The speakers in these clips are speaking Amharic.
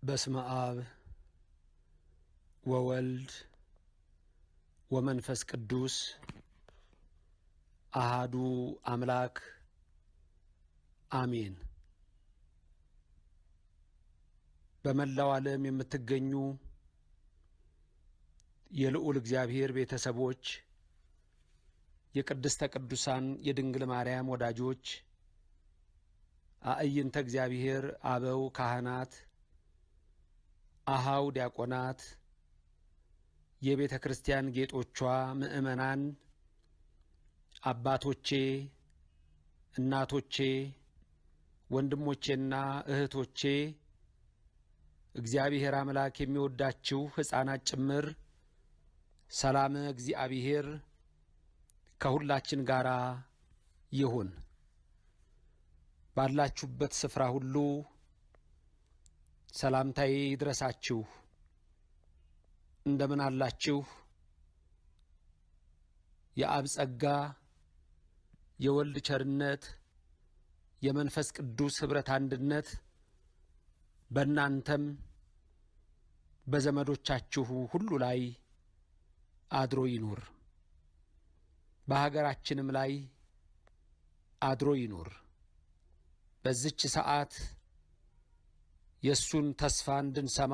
በስመ አብ ወወልድ ወመንፈስ ቅዱስ አሃዱ አምላክ አሜን። በመላው ዓለም የምትገኙ የልዑል እግዚአብሔር ቤተሰቦች፣ የቅድስተ ቅዱሳን የድንግል ማርያም ወዳጆች፣ አዕይንተ እግዚአብሔር አበው ካህናት፣ አሃው ዲያቆናት፣ የቤተ ክርስቲያን ጌጦቿ ምእመናን፣ አባቶቼ፣ እናቶቼ፣ ወንድሞቼና እህቶቼ፣ እግዚአብሔር አምላክ የሚወዳችሁ ሕፃናት ጭምር ሰላም እግዚአብሔር ከሁላችን ጋራ ይሁን። ባላችሁበት ስፍራ ሁሉ ሰላምታዬ ይድረሳችሁ። እንደምን አላችሁ? የአብ ጸጋ፣ የወልድ ቸርነት፣ የመንፈስ ቅዱስ ኅብረት አንድነት በእናንተም በዘመዶቻችሁ ሁሉ ላይ አድሮ ይኑር። በሀገራችንም ላይ አድሮ ይኑር። በዚች ሰዓት የሱን ተስፋ እንድንሰማ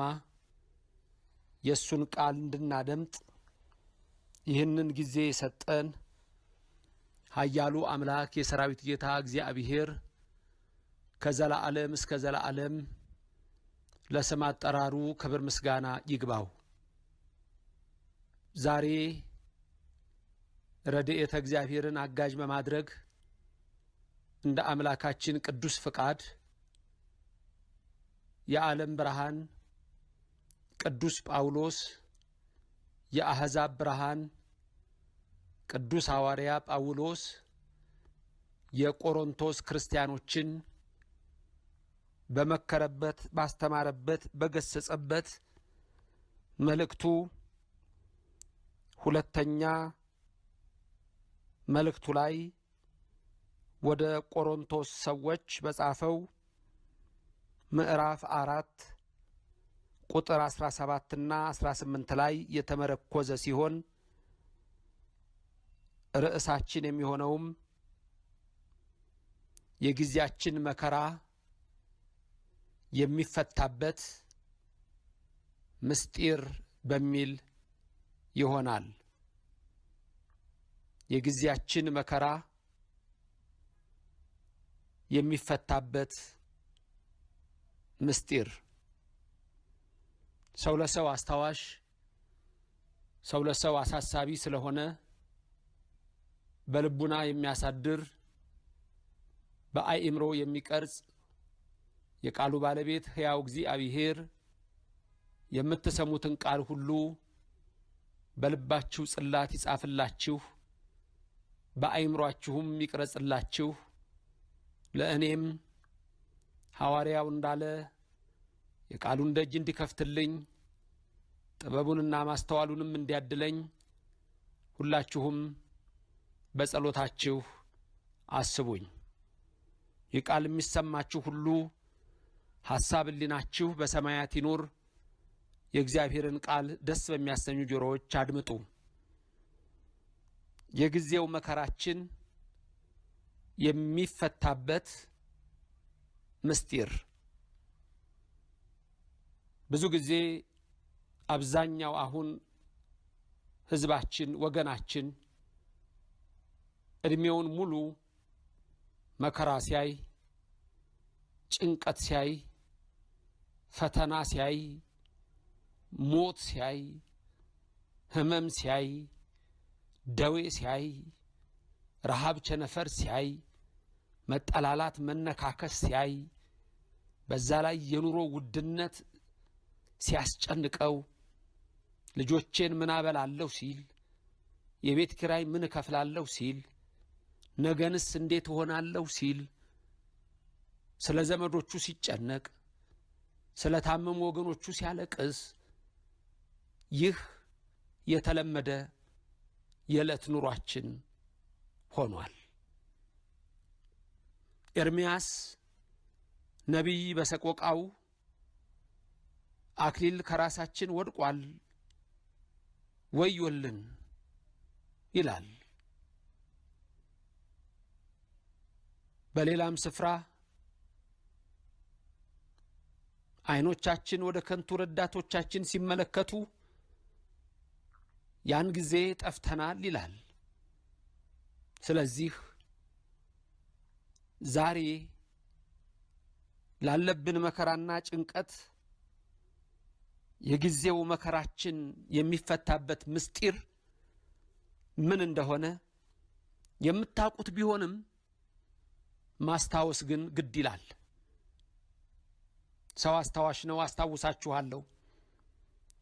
የሱን ቃል እንድናደምጥ ይህንን ጊዜ የሰጠን ኃያሉ አምላክ የሰራዊት ጌታ እግዚአብሔር ከዘላለም እስከ ዘላለም ለስም አጠራሩ ክብር ምስጋና ይግባው። ዛሬ ረድኤተ እግዚአብሔርን አጋዥ በማድረግ እንደ አምላካችን ቅዱስ ፍቃድ የዓለም ብርሃን ቅዱስ ጳውሎስ፣ የአሕዛብ ብርሃን ቅዱስ ሐዋርያ ጳውሎስ የቆሮንቶስ ክርስቲያኖችን በመከረበት፣ ባስተማረበት፣ በገሰጸበት መልእክቱ ሁለተኛ መልእክቱ ላይ ወደ ቆሮንቶስ ሰዎች በጻፈው ምዕራፍ 4 ቁጥር 17 እና 18 ላይ የተመረኮዘ ሲሆን ርዕሳችን የሚሆነውም የጊዜያችን መከራ የሚፈታበት ምስጢር በሚል ይሆናል። የጊዜያችን መከራ የሚፈታበት ምስጢር። ሰው ለሰው አስታዋሽ፣ ሰው ለሰው አሳሳቢ ስለሆነ በልቡና የሚያሳድር በአእምሮ የሚቀርጽ የቃሉ ባለቤት ሕያው እግዚአብሔር የምትሰሙትን ቃል ሁሉ በልባችሁ ጽላት ይጻፍላችሁ፣ በአእምሮአችሁም ይቅረጽላችሁ። ለእኔም ሐዋርያው እንዳለ የቃሉን ደጅ እንዲከፍትልኝ ጥበቡንና ማስተዋሉንም እንዲያድለኝ ሁላችሁም በጸሎታችሁ አስቡኝ። ይህ ቃል የሚሰማችሁ ሁሉ ሐሳብ ሕሊናችሁ በሰማያት ይኑር። የእግዚአብሔርን ቃል ደስ በሚያሰኙ ጆሮዎች አድምጡ። የጊዜው መከራችን የሚፈታበት ምስጢር። ብዙ ጊዜ አብዛኛው አሁን ሕዝባችን ወገናችን እድሜውን ሙሉ መከራ ሲያይ፣ ጭንቀት ሲያይ፣ ፈተና ሲያይ፣ ሞት ሲያይ፣ ህመም ሲያይ፣ ደዌ ሲያይ፣ ረሃብ ቸነፈር ሲያይ፣ መጠላላት መነካከስ ሲያይ፣ በዛ ላይ የኑሮ ውድነት ሲያስጨንቀው፣ ልጆቼን ምን አበላለሁ ሲል፣ የቤት ኪራይ ምን እከፍላለሁ ሲል፣ ነገንስ እንዴት ሆናለሁ ሲል ስለ ዘመዶቹ ሲጨነቅ፣ ስለ ታመሙ ወገኖቹ ሲያለቅስ ይህ የተለመደ የዕለት ኑሯችን ሆኗል። ኤርምያስ ነቢይ በሰቆቃው አክሊል ከራሳችን ወድቋል ወዮልን ይላል። በሌላም ስፍራ ዓይኖቻችን ወደ ከንቱ ረዳቶቻችን ሲመለከቱ ያን ጊዜ ጠፍተናል ይላል። ስለዚህ ዛሬ ላለብን መከራና ጭንቀት የጊዜው መከራችን የሚፈታበት ምስጢር ምን እንደሆነ የምታውቁት ቢሆንም ማስታወስ ግን ግድ ይላል። ሰው አስታዋሽ ነው፣ አስታውሳችኋለሁ።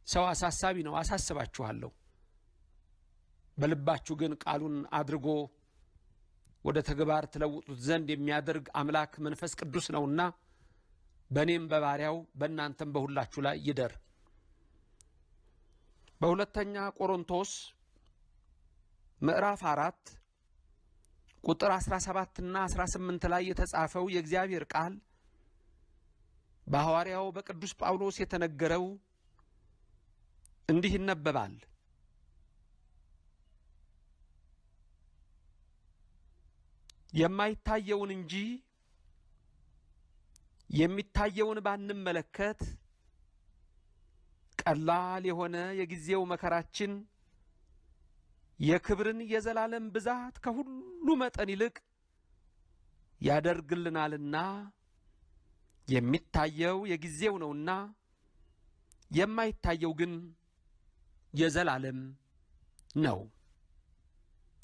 ሰው አሳሳቢ ነው፣ አሳስባችኋለሁ። በልባችሁ ግን ቃሉን አድርጎ ወደ ተግባር ተለውጡት ዘንድ የሚያደርግ አምላክ መንፈስ ቅዱስ ነውና በእኔም በባሪያው በእናንተም በሁላችሁ ላይ ይደር። በሁለተኛ ቆሮንቶስ ምዕራፍ 4 ቁጥር 17 እና 18 ላይ የተጻፈው የእግዚአብሔር ቃል በሐዋርያው በቅዱስ ጳውሎስ የተነገረው እንዲህ ይነበባል። የማይታየውን እንጂ የሚታየውን ባንመለከት ቀላል የሆነ የጊዜው መከራችን የክብርን የዘላለም ብዛት ከሁሉ መጠን ይልቅ ያደርግልናልና የሚታየው የጊዜው ነውና የማይታየው ግን የዘላለም ነው።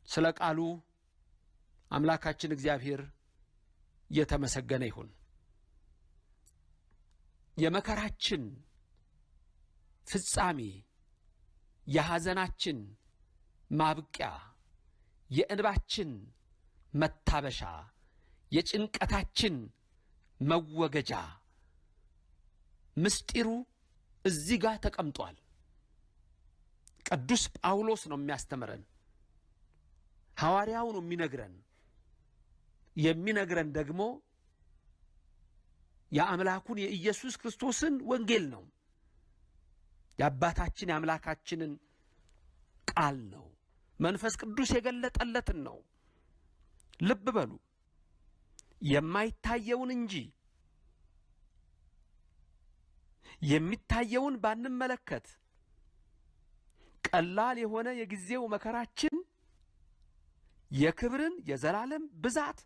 ስለ ቃሉ አምላካችን እግዚአብሔር የተመሰገነ ይሁን። የመከራችን ፍጻሜ፣ የሐዘናችን ማብቂያ፣ የእንባችን መታበሻ፣ የጭንቀታችን መወገጃ ምስጢሩ እዚህ ጋር ተቀምጧል። ቅዱስ ጳውሎስ ነው የሚያስተምረን፣ ሐዋርያው ነው የሚነግረን ደግሞ የአምላኩን የኢየሱስ ክርስቶስን ወንጌል ነው። የአባታችን የአምላካችንን ቃል ነው። መንፈስ ቅዱስ የገለጠለትን ነው። ልብ በሉ። የማይታየውን እንጂ የሚታየውን ባንመለከት ቀላል የሆነ የጊዜው መከራችን የክብርን የዘላለም ብዛት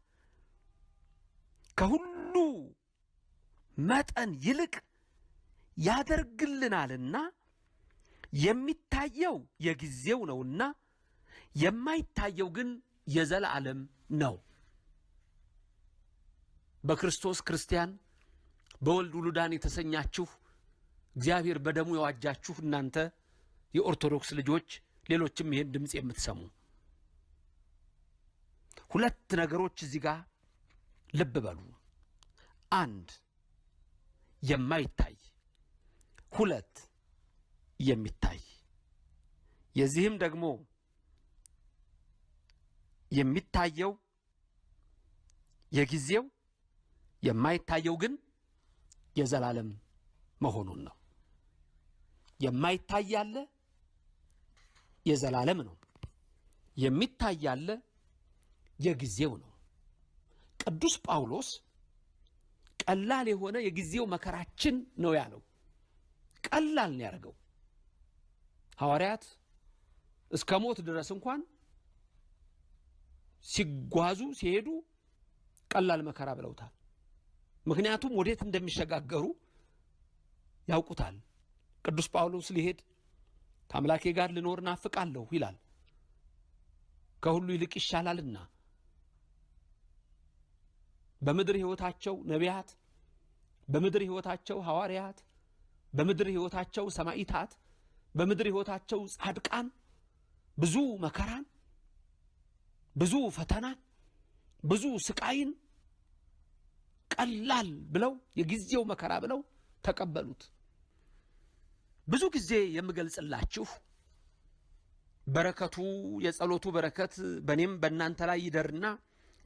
ከሁሉ መጠን ይልቅ ያደርግልናልና የሚታየው የጊዜው ነውና የማይታየው ግን የዘላለም ነው። በክርስቶስ ክርስቲያን በወልድ ውሉዳን የተሰኛችሁ እግዚአብሔር በደሙ የዋጃችሁ እናንተ የኦርቶዶክስ ልጆች፣ ሌሎችም ይህን ድምፅ የምትሰሙ ሁለት ነገሮች እዚህ ጋር ልብ በሉ። አንድ የማይታይ፣ ሁለት የሚታይ። የዚህም ደግሞ የሚታየው የጊዜው የማይታየው ግን የዘላለም መሆኑን ነው። የማይታይ ያለ የዘላለም ነው። የሚታይ ያለ የጊዜው ነው። ቅዱስ ጳውሎስ ቀላል የሆነ የጊዜው መከራችን ነው ያለው። ቀላል ነው ያደረገው። ሐዋርያት እስከ ሞት ድረስ እንኳን ሲጓዙ ሲሄዱ ቀላል መከራ ብለውታል። ምክንያቱም ወዴት እንደሚሸጋገሩ ያውቁታል። ቅዱስ ጳውሎስ ሊሄድ ከአምላኬ ጋር ልኖር ናፍቃለሁ ይላል፣ ከሁሉ ይልቅ ይሻላልና። በምድር ሕይወታቸው ነቢያት፣ በምድር ሕይወታቸው ሐዋርያት፣ በምድር ሕይወታቸው ሰማዕታት፣ በምድር ሕይወታቸው ጻድቃን ብዙ መከራን፣ ብዙ ፈተናን፣ ብዙ ስቃይን ቀላል ብለው የጊዜው መከራ ብለው ተቀበሉት። ብዙ ጊዜ የምገልጽላችሁ በረከቱ የጸሎቱ በረከት በእኔም በእናንተ ላይ ይደርና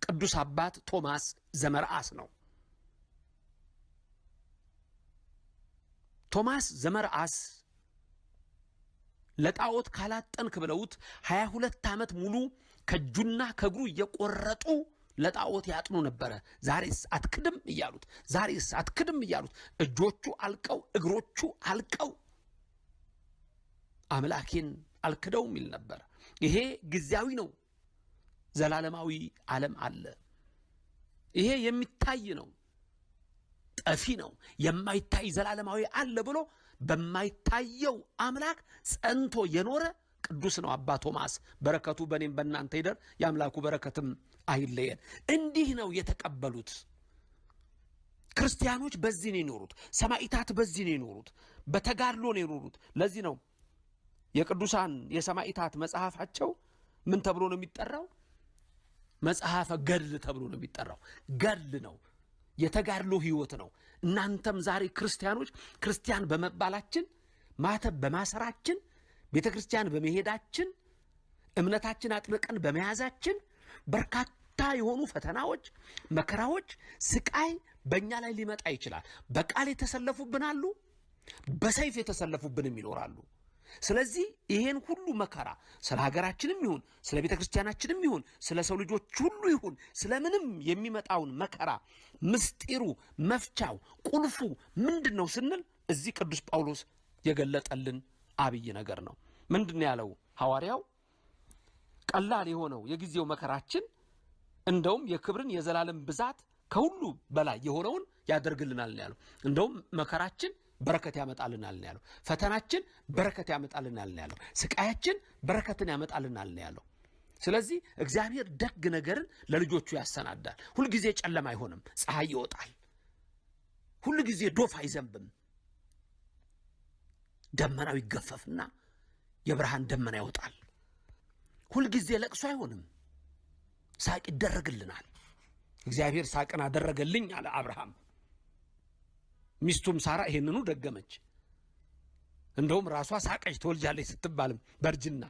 ቅዱስ አባት ቶማስ ዘመርአስ ነው። ቶማስ ዘመርአስ ለጣዖት ካላጠንክ ብለውት 22 ዓመት ሙሉ ከእጁና ከእግሩ እየቆረጡ ለጣዖት ያጥኑ ነበረ። ዛሬስ አትክድም እያሉት፣ ዛሬስ አትክድም እያሉት፣ እጆቹ አልቀው እግሮቹ አልቀው አምላኬን አልክደውም ይል ነበር። ይሄ ጊዜያዊ ነው፣ ዘላለማዊ ዓለም አለ። ይሄ የሚታይ ነው፣ ጠፊ ነው። የማይታይ ዘላለማዊ አለ ብሎ በማይታየው አምላክ ጸንቶ የኖረ ቅዱስ ነው አባ ቶማስ። በረከቱ በእኔም በእናንተ ይደር፣ የአምላኩ በረከትም አይለየን። እንዲህ ነው የተቀበሉት ክርስቲያኖች። በዚህ ነው የኖሩት። ሰማዕታት በዚህ ነው የኖሩት፣ በተጋድሎ ነው የኖሩት። ለዚህ ነው የቅዱሳን የሰማዕታት መጽሐፋቸው ምን ተብሎ ነው የሚጠራው? መጽሐፈ ገድል ተብሎ ነው የሚጠራው። ገድል ነው፣ የተጋድሎ ህይወት ነው። እናንተም ዛሬ ክርስቲያኖች ክርስቲያን በመባላችን ማተብ በማሰራችን ቤተ ክርስቲያን በመሄዳችን እምነታችን አጥብቀን በመያዛችን በርካታ የሆኑ ፈተናዎች፣ መከራዎች፣ ስቃይ በእኛ ላይ ሊመጣ ይችላል። በቃል የተሰለፉብን አሉ፣ በሰይፍ የተሰለፉብንም ይኖራሉ። ስለዚህ ይሄን ሁሉ መከራ ስለ ሀገራችንም ይሁን ስለ ቤተ ክርስቲያናችንም ይሁን ስለ ሰው ልጆች ሁሉ ይሁን ስለምንም የሚመጣውን መከራ ምስጢሩ መፍቻው ቁልፉ ምንድን ነው ስንል እዚህ ቅዱስ ጳውሎስ የገለጠልን አብይ ነገር ነው። ምንድን ነው ያለው ሐዋርያው? ቀላል የሆነው የጊዜው መከራችን እንደውም የክብርን የዘላለም ብዛት ከሁሉ በላይ የሆነውን ያደርግልናል ያለው። እንደውም መከራችን በረከት ያመጣልናል ነው ያለው። ፈተናችን በረከት ያመጣልናል ነው ያለው። ስቃያችን በረከትን ያመጣልናል ነው ያለው። ስለዚህ እግዚአብሔር ደግ ነገርን ለልጆቹ ያሰናዳል። ሁሉ ጊዜ ጨለማ አይሆንም፣ ፀሐይ ይወጣል። ሁሉ ጊዜ ዶፍ አይዘንብም፣ ደመናው ይገፈፍና የብርሃን ደመና ይወጣል። ሁሉ ጊዜ ለቅሶ አይሆንም፣ ሳቅ ይደረግልናል። እግዚአብሔር ሳቅን አደረገልኝ አለ አብርሃም። ሚስቱም ሳራ ይሄንኑ ደገመች። እንደውም ራሷ ሳቀች ትወልጃለች ስትባልም በእርጅና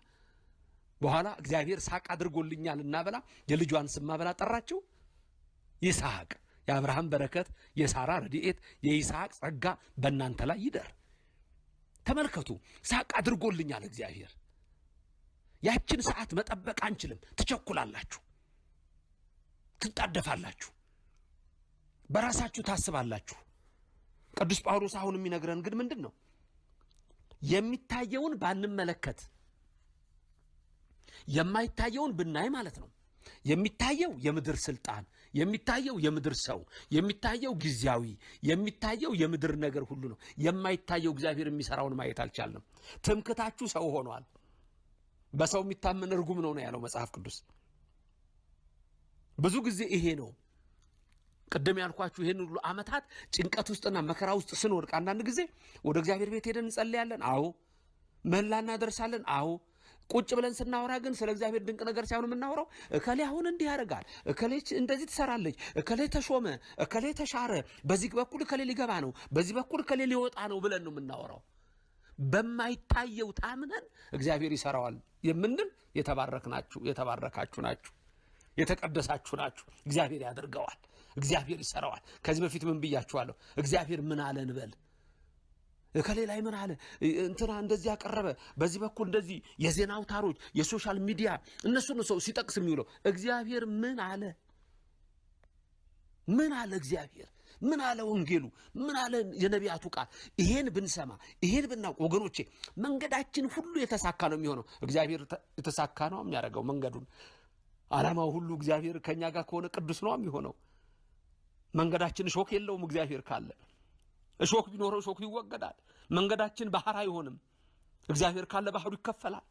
በኋላ እግዚአብሔር ሳቅ አድርጎልኛልና ብላ የልጇን ስም ብላ ጠራችው ይስሐቅ። የአብርሃም በረከት፣ የሳራ ረድኤት፣ የይስሐቅ ጸጋ በእናንተ ላይ ይደር። ተመልከቱ፣ ሳቅ አድርጎልኛል እግዚአብሔር። ያችን ሰዓት መጠበቅ አንችልም። ትቸኩላላችሁ፣ ትጣደፋላችሁ፣ በራሳችሁ ታስባላችሁ። ቅዱስ ጳውሎስ አሁን የሚነግረን ግን ምንድን ነው? የሚታየውን ባንመለከት የማይታየውን ብናይ ማለት ነው። የሚታየው የምድር ስልጣን፣ የሚታየው የምድር ሰው፣ የሚታየው ጊዜያዊ፣ የሚታየው የምድር ነገር ሁሉ ነው። የማይታየው እግዚአብሔር የሚሰራውን ማየት አልቻልንም። ትምክታችሁ ሰው ሆኗል። በሰው የሚታመን ርጉም ነው ያለው መጽሐፍ ቅዱስ። ብዙ ጊዜ ይሄ ነው ቅድም ያልኳችሁ። ይሄን ሁሉ ዓመታት ጭንቀት ውስጥና መከራ ውስጥ ስንወድቅ አንዳንድ ጊዜ ወደ እግዚአብሔር ቤት ሄደን እንጸልያለን። አዎ ምህላ እናደርሳለን። አዎ ቁጭ ብለን ስናወራ ግን ስለ እግዚአብሔር ድንቅ ነገር ሳይሆን የምናወራው እከሌ አሁን እንዲህ ያደርጋል፣ እከሌ እንደዚህ ትሰራለች፣ እከሌ ተሾመ፣ እከሌ ተሻረ፣ በዚህ በኩል እከሌ ሊገባ ነው፣ በዚህ በኩል እከሌ ሊወጣ ነው ብለን ነው የምናወራው። በማይታየው ታምነን እግዚአብሔር ይሰራዋል የምንል የተባረካችሁ ናችሁ፣ የተቀደሳችሁ ናችሁ። እግዚአብሔር ያደርገዋል፣ እግዚአብሔር ይሰራዋል። ከዚህ በፊት ምን ብያችኋለሁ? እግዚአብሔር ምን አለ እንበል። እከሌ ላይ ምን አለ፣ እንትና እንደዚህ ያቀረበ፣ በዚህ በኩል እንደዚህ የዜና አውታሮች፣ የሶሻል ሚዲያ እነሱን ሰው ሲጠቅስ የሚውለው እግዚአብሔር ምን አለ? ምን አለ እግዚአብሔር? ምን አለ ወንጌሉ? ምን አለ የነቢያቱ ቃል? ይሄን ብንሰማ ይሄን ብናውቅ ወገኖቼ መንገዳችን ሁሉ የተሳካ ነው የሚሆነው። እግዚአብሔር የተሳካ ነው የሚያደርገው መንገዱን። ዓላማው ሁሉ እግዚአብሔር ከኛ ጋር ከሆነ ቅዱስ ነው የሚሆነው። መንገዳችን እሾክ የለውም። እግዚአብሔር ካለ እሾክ ቢኖረው እሾክ ይወገዳል። መንገዳችን ባህር አይሆንም። እግዚአብሔር ካለ ባህሩ ይከፈላል።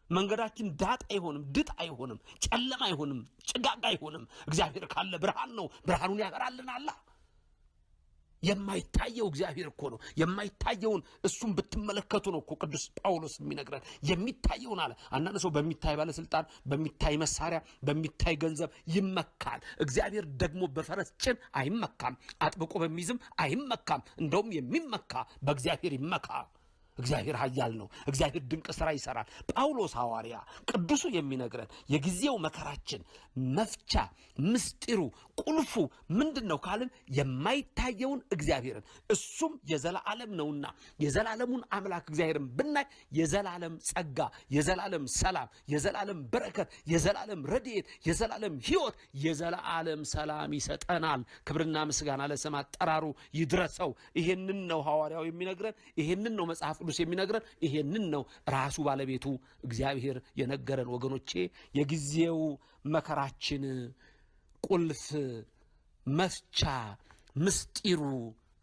መንገዳችን ዳጥ አይሆንም፣ ድጥ አይሆንም፣ ጨለማ አይሆንም፣ ጭጋግ አይሆንም። እግዚአብሔር ካለ ብርሃን ነው፣ ብርሃኑን ያበራልናል። የማይታየው እግዚአብሔር እኮ ነው። የማይታየውን እሱም ብትመለከቱ ነው እኮ ቅዱስ ጳውሎስ የሚነግረን። የሚታየውን አለ። አንዳንድ ሰው በሚታይ ባለስልጣን፣ በሚታይ መሳሪያ፣ በሚታይ ገንዘብ ይመካል። እግዚአብሔር ደግሞ በፈረስ ጭን አይመካም፣ አጥብቆ በሚይዝም አይመካም። እንደውም የሚመካ በእግዚአብሔር ይመካ። እግዚአብሔር ኃያል ነው። እግዚአብሔር ድንቅ ሥራ ይሰራል። ጳውሎስ ሐዋርያ ቅዱሱ የሚነግረን የጊዜው መከራችን መፍቻ ምስጢሩ ቁልፉ ምንድን ነው ካልን የማይታየውን እግዚአብሔርን እሱም የዘላለም ነውና የዘላለሙን አምላክ እግዚአብሔርን ብናይ የዘላለም ጸጋ፣ የዘላለም ሰላም፣ የዘላለም በረከት፣ የዘላለም ረድኤት፣ የዘላለም ሕይወት፣ የዘላለም ሰላም ይሰጠናል። ክብርና ምስጋና ለስም አጠራሩ ይድረሰው። ይሄንን ነው ሐዋርያው የሚነግረን። ይሄንን ነው መጽሐፍ ቅዱስ የሚነግረን። ይሄንን ነው ራሱ ባለቤቱ እግዚአብሔር የነገረን። ወገኖቼ የጊዜው መከራችን ቁልፍ መፍቻ ምስጢሩ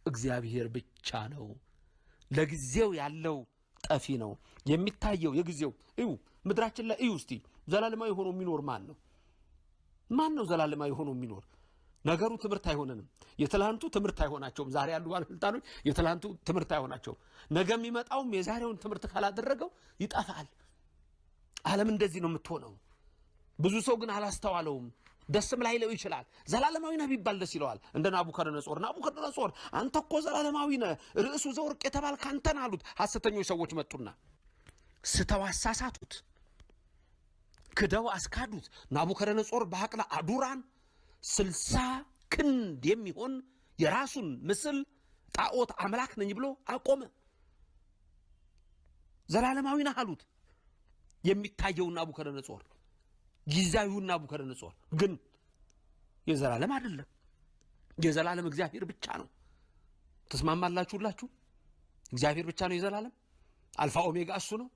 እግዚአብሔር ብቻ ነው። ለጊዜው ያለው ጠፊ ነው። የሚታየው የጊዜው እዩ። ምድራችን ላይ እዩ እስቲ ዘላለማዊ ሆኖ የሚኖር ማን ነው? ማን ነው ዘላለማዊ ሆኖ የሚኖር? ነገሩ ትምህርት አይሆነንም። የትላንቱ ትምህርት አይሆናቸውም። ዛሬ ያሉ ባለስልጣኖች የትላንቱ ትምህርት አይሆናቸውም። ነገ የሚመጣውም የዛሬውን ትምህርት ካላደረገው ይጠፋል። ዓለም እንደዚህ ነው የምትሆነው። ብዙ ሰው ግን አላስተዋለውም። ደስም ላይለው ይችላል። ዘላለማዊ ነህ ቢባል ደስ ይለዋል። እንደ ናቡከደነጾር አንተ እኮ ዘላለማዊ ነህ፣ ርዕሱ ዘወርቅ የተባልክ አንተ ነህ አሉት። ሐሰተኞች ሰዎች መጡና ስተው አሳሳቱት፣ ክደው አስካዱት። ናቡከደነጾር በሐቅለ አዱራን 60 ክንድ የሚሆን የራሱን ምስል ጣዖት አምላክ ነኝ ብሎ አቆመ። ዘላለማዊ ነህ አሉት። የሚታየውን ናቡከደነጾር፣ ጊዜያዊውን ናቡከደነጾር ግን የዘላለም አይደለም። የዘላለም እግዚአብሔር ብቻ ነው። ተስማማላችሁ ሁላችሁ? እግዚአብሔር ብቻ ነው የዘላለም አልፋ ኦሜጋ እሱ ነው።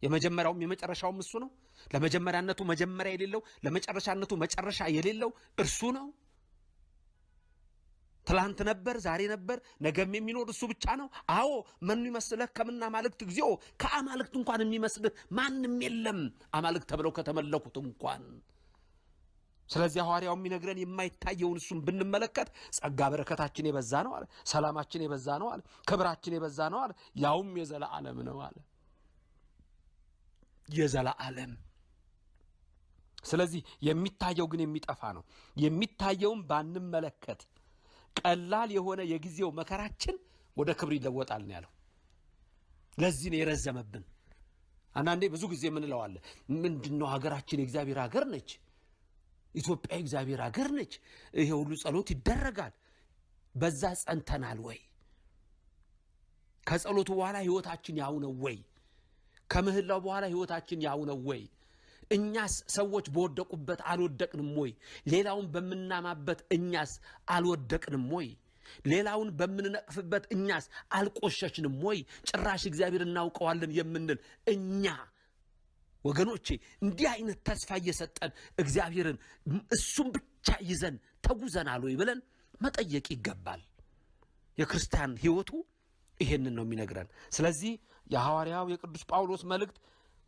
የመጀመሪያውም የመጨረሻውም እሱ ነው። ለመጀመሪያነቱ መጀመሪያ የሌለው፣ ለመጨረሻነቱ መጨረሻ የሌለው እርሱ ነው። ትላንት ነበር፣ ዛሬ ነበር፣ ነገም የሚኖር እሱ ብቻ ነው። አዎ መኑ ይመስልህ ከምና አማልክት እግዚኦ፣ ከአማልክት እንኳን የሚመስልህ ማንም የለም፣ አማልክት ተብለው ከተመለኩት እንኳን። ስለዚህ ሐዋርያው የሚነግረን የማይታየውን እሱን ብንመለከት ጸጋ በረከታችን የበዛ ነው አለ። ሰላማችን የበዛ ነው አለ። ክብራችን የበዛ ነው አለ። ያውም የዘላለም ነው አለ። የዘላለም። ስለዚህ የሚታየው ግን የሚጠፋ ነው። የሚታየውን ባንመለከት ቀላል የሆነ የጊዜው መከራችን ወደ ክብር ይለወጣል ነው ያለው። ለዚህ ነው የረዘመብን። አንዳንዴ ብዙ ጊዜ የምንለው ምንድነው ሀገራችን የእግዚአብሔር ሀገር ነች፣ ኢትዮጵያ የእግዚአብሔር ሀገር ነች፣ ይሄ ሁሉ ጸሎት ይደረጋል፣ በዛ ጸንተናል ወይ? ከጸሎቱ በኋላ ህይወታችን ያው ነው ወይ? ከምህላው በኋላ ህይወታችን ያው ነው ወይ? እኛስ ሰዎች በወደቁበት አልወደቅንም ወይ? ሌላውን በምናማበት እኛስ አልወደቅንም ወይ? ሌላውን በምንነቅፍበት እኛስ አልቆሸሽንም ወይ? ጭራሽ እግዚአብሔር እናውቀዋለን የምንል እኛ ወገኖቼ እንዲህ አይነት ተስፋ እየሰጠን እግዚአብሔርን እሱም ብቻ ይዘን ተጉዘናል ወይ ብለን መጠየቅ ይገባል። የክርስቲያን ህይወቱ ይሄንን ነው የሚነግረን። ስለዚህ የሐዋርያው የቅዱስ ጳውሎስ መልእክት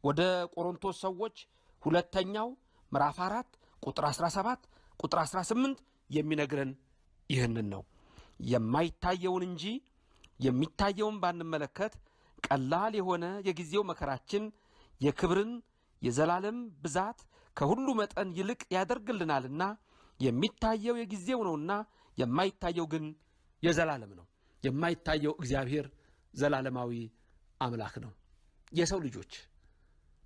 ወደ ቆሮንቶስ ሰዎች ሁለተኛው ምዕራፍ 4 ቁጥር 17 ቁጥር 18 የሚነግረን ይህንን ነው። የማይታየውን እንጂ የሚታየውን ባንመለከት ቀላል የሆነ የጊዜው መከራችን የክብርን የዘላለም ብዛት ከሁሉ መጠን ይልቅ ያደርግልናልና የሚታየው የጊዜው ነውና የማይታየው ግን የዘላለም ነው። የማይታየው እግዚአብሔር ዘላለማዊ አምላክ ነው። የሰው ልጆች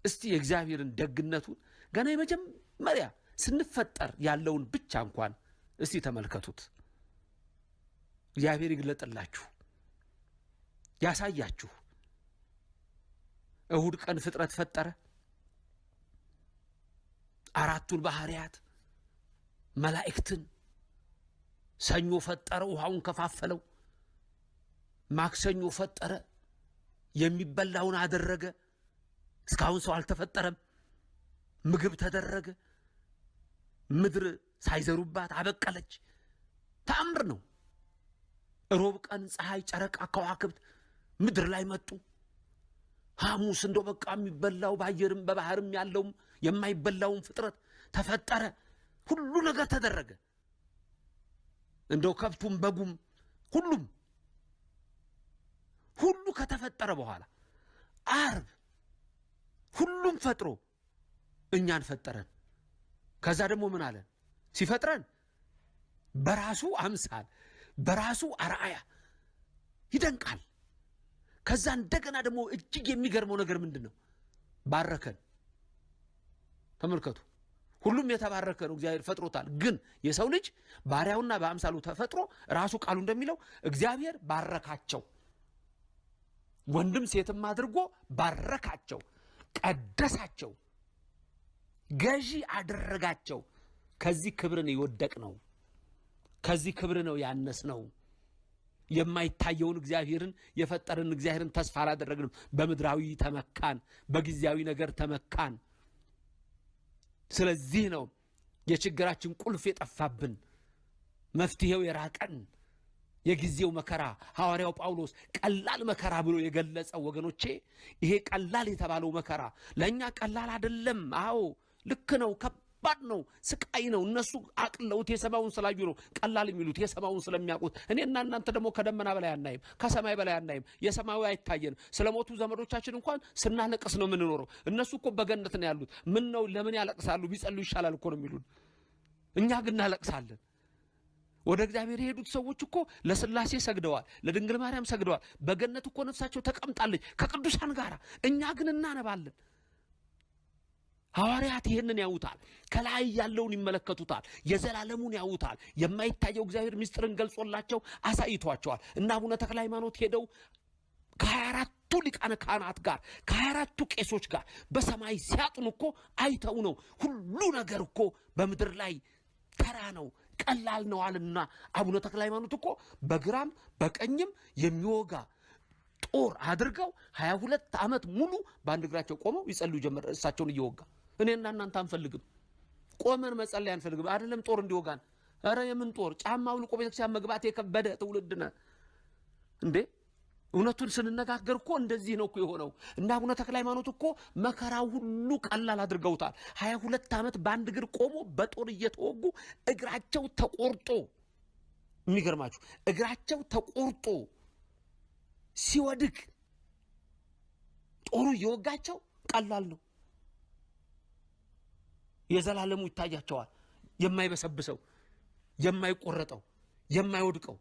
እስቲ የእግዚአብሔርን ደግነቱን ገና የመጀመሪያ ስንፈጠር ያለውን ብቻ እንኳን እስቲ ተመልከቱት። እግዚአብሔር ይግለጥላችሁ፣ ያሳያችሁ። እሁድ ቀን ፍጥረት ፈጠረ። አራቱን ባህሪያት መላእክትን ሰኞ ፈጠረ፣ ውሃውን ከፋፈለው። ማክሰኞ ፈጠረ፣ የሚበላውን አደረገ። እስካሁን ሰው አልተፈጠረም። ምግብ ተደረገ። ምድር ሳይዘሩባት አበቀለች። ተአምር ነው። ሮብ ቀን ፀሐይ፣ ጨረቃ፣ ከዋክብት ምድር ላይ መጡ። ሐሙስ እንደው በቃ የሚበላው በአየርም በባህርም ያለውም የማይበላውን ፍጥረት ተፈጠረ። ሁሉ ነገር ተደረገ። እንደው ከብቱም በጉም ሁሉም ከተፈጠረ በኋላ ዓርብ ሁሉም ፈጥሮ እኛን ፈጠረን። ከዛ ደግሞ ምን አለን? ሲፈጥረን በራሱ አምሳል በራሱ አርአያ ይደንቃል። ከዛ እንደገና ደግሞ እጅግ የሚገርመው ነገር ምንድነው? ባረከን። ተመልከቱ፣ ሁሉም የተባረከ ነው፣ እግዚአብሔር ፈጥሮታል። ግን የሰው ልጅ ባሪያውና በአምሳሉ ተፈጥሮ ራሱ ቃሉ እንደሚለው እግዚአብሔር ባረካቸው፣ ወንድም ሴትም አድርጎ ባረካቸው፣ ቀደሳቸው፣ ገዢ አደረጋቸው። ከዚህ ክብር ነው የወደቅ ነው፣ ከዚህ ክብር ነው ያነስ ነው። የማይታየውን እግዚአብሔርን የፈጠረን እግዚአብሔርን ተስፋ አላደረግንም። በምድራዊ ተመካን፣ በጊዜያዊ ነገር ተመካን። ስለዚህ ነው የችግራችን ቁልፍ የጠፋብን፣ መፍትሄው የራቀን። የጊዜው መከራ ሐዋርያው ጳውሎስ ቀላል መከራ ብሎ የገለጸው ወገኖቼ፣ ይሄ ቀላል የተባለው መከራ ለእኛ ቀላል አይደለም። አዎ ልክ ነው፣ ከባድ ነው፣ ስቃይ ነው። እነሱ አቅለውት የሰማውን ስላዩ ነው ቀላል የሚሉት፣ የሰማውን ስለሚያውቁት። እኔና እናንተ ደግሞ ከደመና በላይ አናይም፣ ከሰማይ በላይ አናይም፣ የሰማዩ አይታየን። ስለሞቱ ዘመዶቻችን እንኳን ስናለቅስ ነው የምንኖረው። እነሱ እኮ በገነት ነው ያሉት። ምን ነው ለምን ያለቅሳሉ? ቢጸልዩ ይሻላል እኮ ነው የሚሉን። እኛ ግን እናለቅሳለን። ወደ እግዚአብሔር የሄዱት ሰዎች እኮ ለሥላሴ ሰግደዋል፣ ለድንግል ማርያም ሰግደዋል። በገነት እኮ ነፍሳቸው ተቀምጣለች ከቅዱሳን ጋር። እኛ ግን እናነባለን። ሐዋርያት ይህንን ያዩታል፣ ከላይ ያለውን ይመለከቱታል፣ የዘላለሙን ያዩታል። የማይታየው እግዚአብሔር ምስጢርን ገልጾላቸው አሳይቷቸዋል። እና አቡነ ተክለ ሃይማኖት ሄደው ከ24ቱ ሊቃነ ካህናት ጋር ከ24ቱ ቄሶች ጋር በሰማይ ሲያጥኑ እኮ አይተው ነው። ሁሉ ነገር እኮ በምድር ላይ ተራ ነው፣ ቀላል ነው አለና አቡነ ተክለ ሃይማኖት እኮ በግራም በቀኝም የሚወጋ ጦር አድርገው 22 ዓመት ሙሉ በአንድ እግራቸው ቆመው ይጸልዩ ጀመር፣ እሳቸውን እየወጋ። እኔና እናንተ አንፈልግም፣ ቆመን መጸለይ አንፈልግም። አይደለም ጦር እንዲወጋን። ኧረ የምን ጦር? ጫማ አውልቆ ቤተክርስቲያን መግባት የከበደ ትውልድ ነን እንዴ! እውነቱን ስንነጋገር እኮ እንደዚህ ነው እኮ የሆነው። እና አቡነ ተክለ ሃይማኖት እኮ መከራው ሁሉ ቀላል አድርገውታል። 22 ዓመት በአንድ እግር ቆሞ በጦር እየተወጉ እግራቸው ተቆርጦ፣ የሚገርማችሁ እግራቸው ተቆርጦ ሲወድቅ ጦሩ እየወጋቸው ቀላል ነው። የዘላለሙ ይታያቸዋል። የማይበሰብሰው፣ የማይቆረጠው፣ የማይወድቀው፣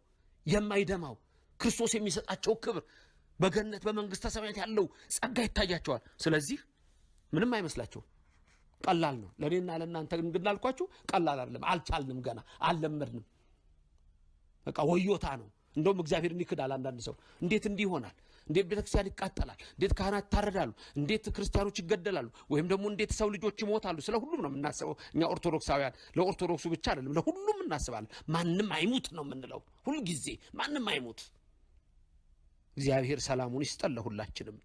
የማይደማው ክርስቶስ የሚሰጣቸው ክብር፣ በገነት በመንግስተ ሰማያት ያለው ጸጋ ይታያቸዋል። ስለዚህ ምንም አይመስላቸው፣ ቀላል ነው። ለኔና ለእናንተ ግን እንዳልኳችሁ ቀላል አይደለም። አልቻልንም፣ ገና አልለመድንም። በቃ ወዮታ ነው። እንደውም እግዚአብሔርን ይክዳል አንዳንድ ሰው። እንዴት እንዲህ ይሆናል? እንዴት ቤተክርስቲያን ይቃጠላል? እንዴት ካህናት ይታረዳሉ? እንዴት ክርስቲያኖች ይገደላሉ? ወይም ደግሞ እንዴት ሰው ልጆች ይሞታሉ? ስለ ሁሉም ነው የምናስበው እኛ ኦርቶዶክሳውያን። ለኦርቶዶክሱ ብቻ አይደለም፣ ለሁሉም እናስባለን። ማንም አይሙት ነው የምንለው ሁሉ ጊዜ፣ ማንም አይሙት። እግዚአብሔር ሰላሙን ይስጠን ለሁላችንም።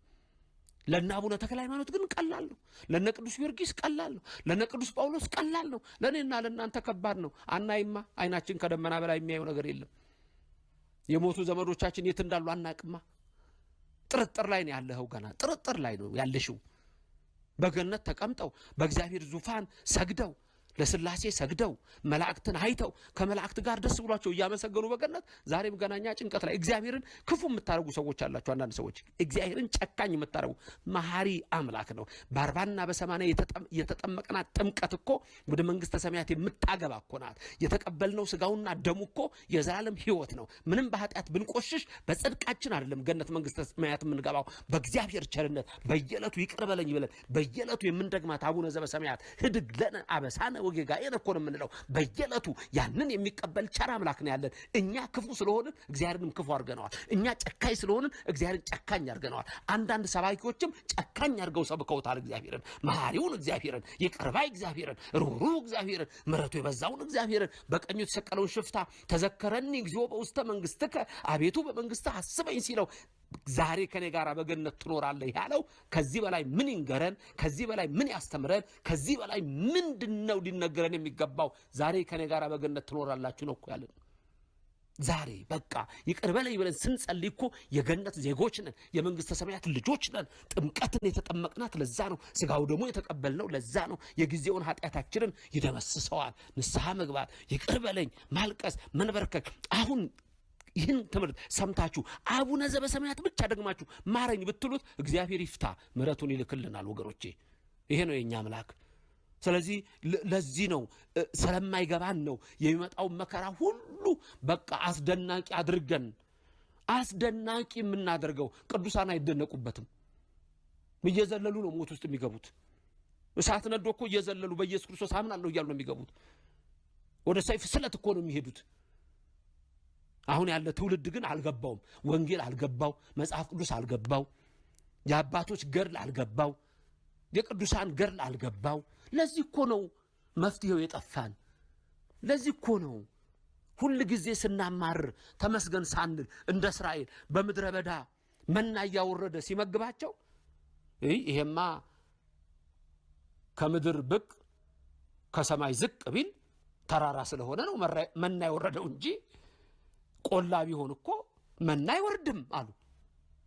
ለነ አቡነ ተክለ ሃይማኖት ግን ቀላል ነው። ለነ ቅዱስ ጊዮርጊስ ቀላል ነው። ለነ ቅዱስ ጳውሎስ ቀላል ነው። ለእኔና ለእናንተ ከባድ ነው። አናይማ። አይናችን ከደመና በላይ የሚያየው ነገር የለም። የሞቱ ዘመዶቻችን የት እንዳሉ አናቅማ። ጥርጥር ላይ ነው ያለኸው፣ ገና ጥርጥር ላይ ነው ያለሽው። በገነት ተቀምጠው በእግዚአብሔር ዙፋን ሰግደው ለሥላሴ ሰግደው መላእክትን አይተው ከመላእክት ጋር ደስ ብሏቸው እያመሰገኑ በገነት ዛሬም ገናኛ ጭንቀት ላይ እግዚአብሔርን ክፉ የምታረጉ ሰዎች አላችሁ። አንዳንድ ሰዎች እግዚአብሔርን ጨካኝ የምታረጉ። መሐሪ አምላክ ነው። በ40ና በ80 የተጠመቅናት ጥምቀት እኮ ወደ መንግስተ ሰማያት የምታገባ እኮ ናት። የተቀበልነው ስጋውና ደሙ እኮ የዘላለም ሕይወት ነው። ምንም በኃጢአት ብንቆሽሽ በጽድቃችን አይደለም ገነት መንግስተ ሰማያት የምንገባው፣ በእግዚአብሔር ቸርነት በየዕለቱ ይቅር በለኝ ብለን በየዕለቱ የምንደግማት አቡነ ዘበሰማያት ህድግ ለነ አበሳነ ወጌጋዬን እኮ ነው የምንለው። በየዕለቱ ያንን የሚቀበል ቸር አምላክ ነው ያለን። እኛ ክፉ ስለሆንን እግዚአብሔርንም ክፉ አድርገነዋል። እኛ ጨካኝ ስለሆንን እግዚአብሔርን ጨካኝ አድርገነዋል። አንዳንድ ሰባኪዎችም ጨካኝ አድርገው ሰብከውታል እግዚአብሔርን፣ መሐሪውን እግዚአብሔርን፣ ይቅር ባይ እግዚአብሔርን፣ ሩህሩህ እግዚአብሔርን፣ ምሕረቱ የበዛውን እግዚአብሔርን። በቀኙ የተሰቀለውን ሽፍታ ተዘከረኒ እግዚኦ በውስተ መንግሥትከ፣ አቤቱ በመንግሥትህ አስበኝ ሲለው ዛሬ ከኔ ጋር በገነት ትኖራለህ ያለው ከዚህ በላይ ምን ይንገረን? ከዚህ በላይ ምን ያስተምረን? ከዚህ በላይ ምንድነው ሊነገረን የሚገባው? ዛሬ ከኔ ጋር በገነት ትኖራላችሁ ነው እኮ ያለን። ዛሬ በቃ ይቅር በለኝ ብለን ስንጸልይ እኮ የገነት ዜጎች ነን፣ የመንግስተ ሰማያት ልጆች ነን። ጥምቀትን የተጠመቅናት ለዛ ነው። ስጋው ደግሞ የተቀበልነው ለዛ ነው። የጊዜውን ኃጢአታችንን ይደመስሰዋል። ንስሐ መግባት፣ ይቅር በለኝ፣ ማልቀስ፣ መንበርከክ። አሁን ይህን ትምህርት ሰምታችሁ አቡነ ዘበሰማያት ብቻ ደግማችሁ ማረኝ ብትሉት እግዚአብሔር ይፍታ ምሕረቱን ይልክልናል ወገኖቼ። ይሄ ነው የኛ አምላክ። ስለዚህ ለዚህ ነው ስለማይገባን ነው የሚመጣው መከራ ሁሉ በቃ አስደናቂ አድርገን አስደናቂ የምናደርገው። ቅዱሳን አይደነቁበትም። እየዘለሉ ነው ሞት ውስጥ የሚገቡት። እሳት ነዶ እኮ እየዘለሉ በኢየሱስ ክርስቶስ አምናለሁ እያሉ ነው የሚገቡት። ወደ ሰይፍ ስለት እኮ ነው የሚሄዱት። አሁን ያለ ትውልድ ግን አልገባውም። ወንጌል አልገባው፣ መጽሐፍ ቅዱስ አልገባው፣ የአባቶች ገድል አልገባው፣ የቅዱሳን ገድል አልገባው። ለዚህ እኮ ነው መፍትሄው የጠፋን። ለዚህ እኮ ነው ሁሉ ጊዜ ስናማር ተመስገን ሳንል እንደ እስራኤል በምድረ በዳ መና እያወረደ ሲመግባቸው ይሄማ ከምድር ብቅ ከሰማይ ዝቅ ቢል ተራራ ስለሆነ ነው መና የወረደው እንጂ ቆላ ቢሆን እኮ መና አይወርድም አሉ።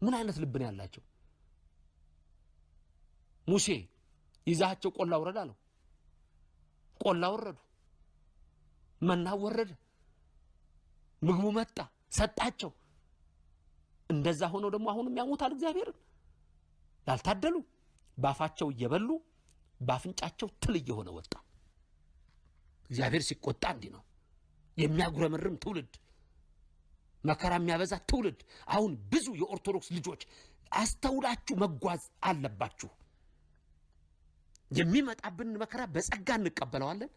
ምን አይነት ልብ ነው ያላቸው? ሙሴ ይዛቸው ቆላ ወረዳ ነው። ቆላ ወረዱ፣ መና ወረደ፣ ምግቡ መጣ፣ ሰጣቸው። እንደዛ ሆኖ ደግሞ አሁንም ያሙታል እግዚአብሔርን ያልታደሉ። ባፋቸው እየበሉ ባፍንጫቸው ትል እየሆነ ወጣ። እግዚአብሔር ሲቆጣ እንዲህ ነው። የሚያጉረመርም ትውልድ፣ መከራ የሚያበዛ ትውልድ። አሁን ብዙ የኦርቶዶክስ ልጆች አስተውላችሁ መጓዝ አለባችሁ። የሚመጣብን መከራ በጸጋ እንቀበለዋለን።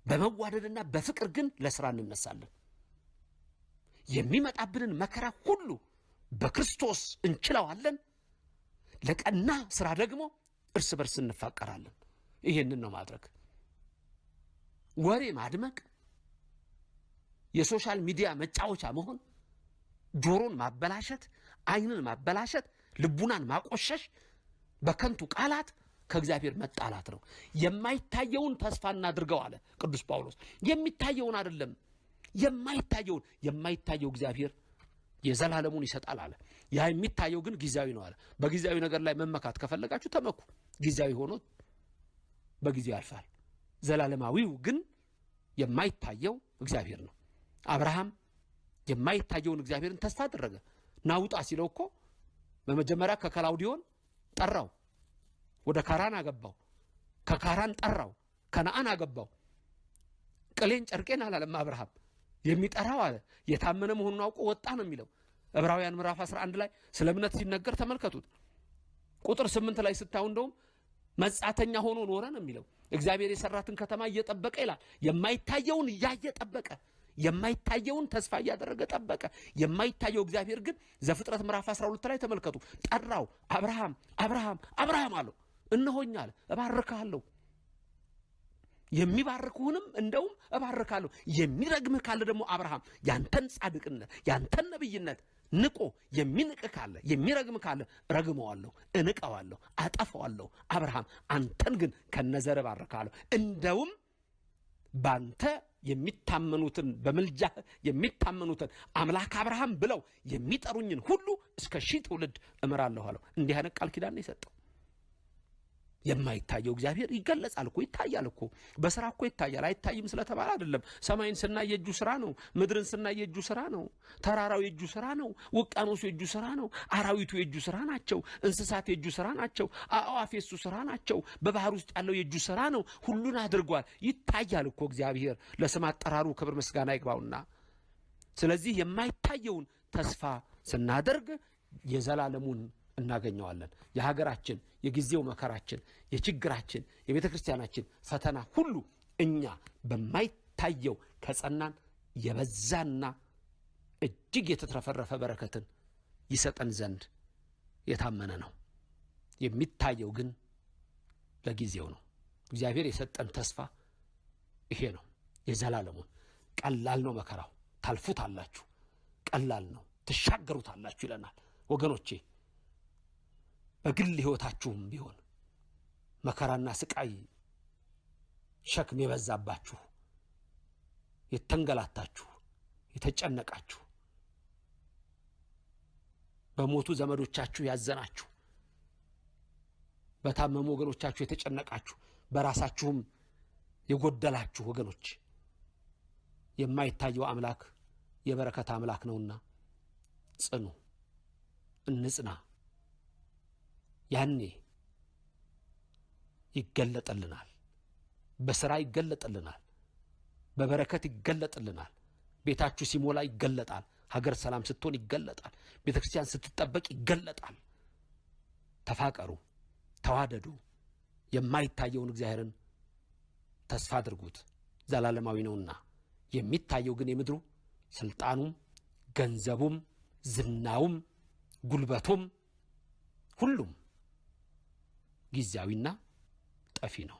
በመዋደድና በፍቅር ግን ለስራ እንነሳለን። የሚመጣብንን መከራ ሁሉ በክርስቶስ እንችለዋለን። ለቀና ስራ ደግሞ እርስ በርስ እንፋቀራለን። ይሄንን ነው ማድረግ። ወሬ ማድመቅ፣ የሶሻል ሚዲያ መጫወቻ መሆን፣ ጆሮን ማበላሸት፣ አይንን ማበላሸት፣ ልቡናን ማቆሸሽ፣ በከንቱ ቃላት ከእግዚአብሔር መጣላት ነው። የማይታየውን ተስፋ እናድርገው አለ ቅዱስ ጳውሎስ። የሚታየውን አይደለም፣ የማይታየው እግዚአብሔር የዘላለሙን ይሰጣል አለ። ያ የሚታየው ግን ጊዜያዊ ነው አለ። በጊዜያዊ ነገር ላይ መመካት ከፈለጋችሁ ተመኩ። ጊዜያዊ ሆኖ በጊዜው ያልፋል። ዘላለማዊው ግን የማይታየው እግዚአብሔር ነው። አብርሃም የማይታየውን እግዚአብሔርን ተስፋ አደረገ። ናውጣ ሲለው እኮ በመጀመሪያ ከከላውዲዮን ጠራው፣ ወደ ካራን አገባው፣ ከካራን ጠራው፣ ከነአን አገባው። ቅሌን ጨርቄን አላለም አብርሃም። የሚጠራው አለ የታመነ መሆኑን አውቆ ወጣ ነው የሚለው። ዕብራውያን ምዕራፍ 11 ላይ ስለ እምነት ሲነገር ተመልከቱት። ቁጥር 8 ላይ ስታዩ እንደውም መጻተኛ ሆኖ ኖረ ነው የሚለው። እግዚአብሔር የሰራትን ከተማ እየጠበቀ ይላል። የማይታየውን እያየ ጠበቀ። የማይታየውን ተስፋ እያደረገ ጠበቀ። የማይታየው እግዚአብሔር ግን ዘፍጥረት ምዕራፍ 12 ላይ ተመልከቱ። ጠራው፣ አብርሃም አብርሃም አብርሃም አለው። እነሆኝ አለ፣ እባርካለሁ። የሚባርኩህንም እንደውም እባርካለሁ። የሚረግምህ ካለ ደግሞ አብርሃም ያንተን ጻድቅነት ያንተን ነብይነት ንቆ የሚንቅ ካለ የሚረግም ካለ ረግመዋለሁ፣ እንቀዋለሁ፣ አጠፋዋለሁ። አብርሃም አንተን ግን ከነዘር እባርካለሁ። እንደውም ባንተ የሚታመኑትን በመልጃህ የሚታመኑትን አምላክ አብርሃም ብለው የሚጠሩኝን ሁሉ እስከ 1000 ትውልድ እምራለሁ አለው። እንዲህ አይነት ቃል ኪዳን የሰጠው የማይታየው እግዚአብሔር ይገለጻል እኮ፣ ይታያል እኮ። በስራ እኮ ይታያል። አይታይም ስለተባለ አይደለም። ሰማይን ስናይ የእጁ ስራ ነው። ምድርን ስናይ የእጁ ስራ ነው። ተራራው የእጁ ስራ ነው። ውቅያኖሱ የእጁ ስራ ነው። አራዊቱ የእጁ ስራ ናቸው። እንስሳት የእጁ ስራ ናቸው። አዕዋፍ የእሱ ስራ ናቸው። በባህር ውስጥ ያለው የእጁ ስራ ነው። ሁሉን አድርጓል። ይታያል እኮ እግዚአብሔር። ለስም አጠራሩ ክብር ምስጋና ይግባውና፣ ስለዚህ የማይታየውን ተስፋ ስናደርግ የዘላለሙን እናገኘዋለን። የሀገራችን የጊዜው መከራችን፣ የችግራችን፣ የቤተ ክርስቲያናችን ፈተና ሁሉ እኛ በማይታየው ከጸናን የበዛና እጅግ የተትረፈረፈ በረከትን ይሰጠን ዘንድ የታመነ ነው። የሚታየው ግን ለጊዜው ነው። እግዚአብሔር የሰጠን ተስፋ ይሄ ነው፣ የዘላለሙን። ቀላል ነው መከራው፣ ታልፉታላችሁ። ቀላል ነው፣ ትሻገሩታላችሁ ይለናል ወገኖቼ። በግል ሕይወታችሁም ቢሆን መከራና ስቃይ ሸክም የበዛባችሁ፣ የተንገላታችሁ፣ የተጨነቃችሁ፣ በሞቱ ዘመዶቻችሁ ያዘናችሁ፣ በታመሙ ወገኖቻችሁ የተጨነቃችሁ፣ በራሳችሁም የጎደላችሁ ወገኖች የማይታየው አምላክ የበረከት አምላክ ነውና ጽኑ፣ እንጽና። ያኔ ይገለጥልናል፣ በሥራ ይገለጥልናል፣ በበረከት ይገለጥልናል። ቤታችሁ ሲሞላ ይገለጣል። ሀገር ሰላም ስትሆን ይገለጣል። ቤተ ክርስቲያን ስትጠበቅ ይገለጣል። ተፋቀሩ፣ ተዋደዱ። የማይታየውን እግዚአብሔርን ተስፋ አድርጉት፣ ዘላለማዊ ነውና። የሚታየው ግን የምድሩ ስልጣኑም፣ ገንዘቡም፣ ዝናውም፣ ጉልበቱም ሁሉም ጊዜያዊና ጠፊ ነው።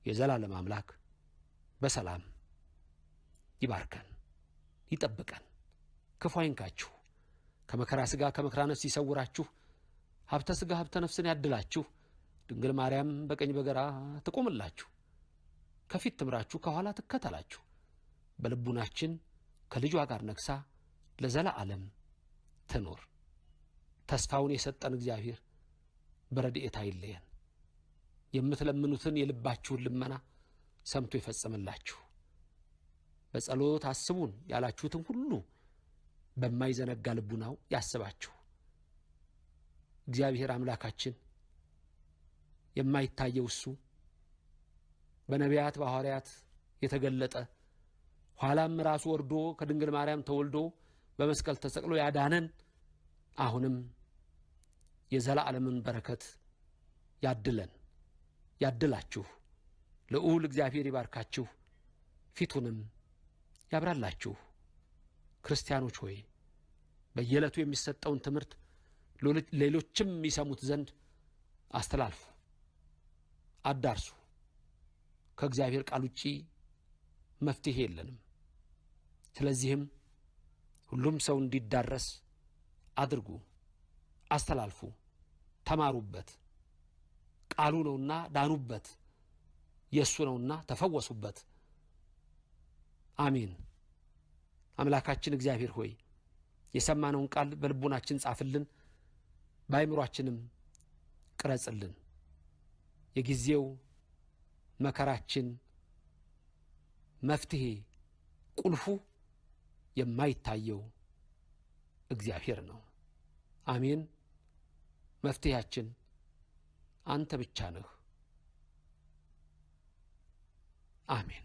የዘላለም አምላክ በሰላም ይባርከን፣ ይጠብቀን፣ ክፉ አይንካችሁ፣ ከመከራ ሥጋ ከመከራ ነፍስ ይሰውራችሁ፣ ሀብተ ሥጋ ሀብተ ነፍስን ያድላችሁ፣ ድንግል ማርያም በቀኝ በግራ ትቆምላችሁ፣ ከፊት ትምራችሁ፣ ከኋላ ትከተላችሁ፣ በልቡናችን ከልጇ ጋር ነግሳ ለዘላለም ትኖር። ተስፋውን የሰጠን እግዚአብሔር በረድኤት አይለየን። የምትለምኑትን የልባችሁን ልመና ሰምቶ ይፈጽምላችሁ። በጸሎት አስቡን ያላችሁትን ሁሉ በማይዘነጋ ልቡናው ያስባችሁ። እግዚአብሔር አምላካችን የማይታየው እሱ በነቢያት በሐዋርያት የተገለጠ ኋላም ራሱ ወርዶ ከድንግል ማርያም ተወልዶ በመስቀል ተሰቅሎ ያዳነን አሁንም የዘላለምን በረከት ያድለን፣ ያድላችሁ። ልዑል እግዚአብሔር ይባርካችሁ፣ ፊቱንም ያብራላችሁ። ክርስቲያኖች ሆይ በየዕለቱ የሚሰጠውን ትምህርት ሌሎችም የሚሰሙት ዘንድ አስተላልፉ፣ አዳርሱ። ከእግዚአብሔር ቃል ውጪ መፍትሄ የለንም። ስለዚህም ሁሉም ሰው እንዲዳረስ አድርጉ፣ አስተላልፉ፣ ተማሩበት። ቃሉ ነውና ዳኑበት፣ የእሱ ነውና ተፈወሱበት። አሜን። አምላካችን እግዚአብሔር ሆይ የሰማነውን ቃል በልቡናችን ጻፍልን፣ በአእምሯችንም ቅረጽልን። የጊዜው መከራችን መፍትሄ ቁልፉ የማይታየው እግዚአብሔር ነው። አሜን። መፍትሄያችን አንተ ብቻ ነህ። አሜን።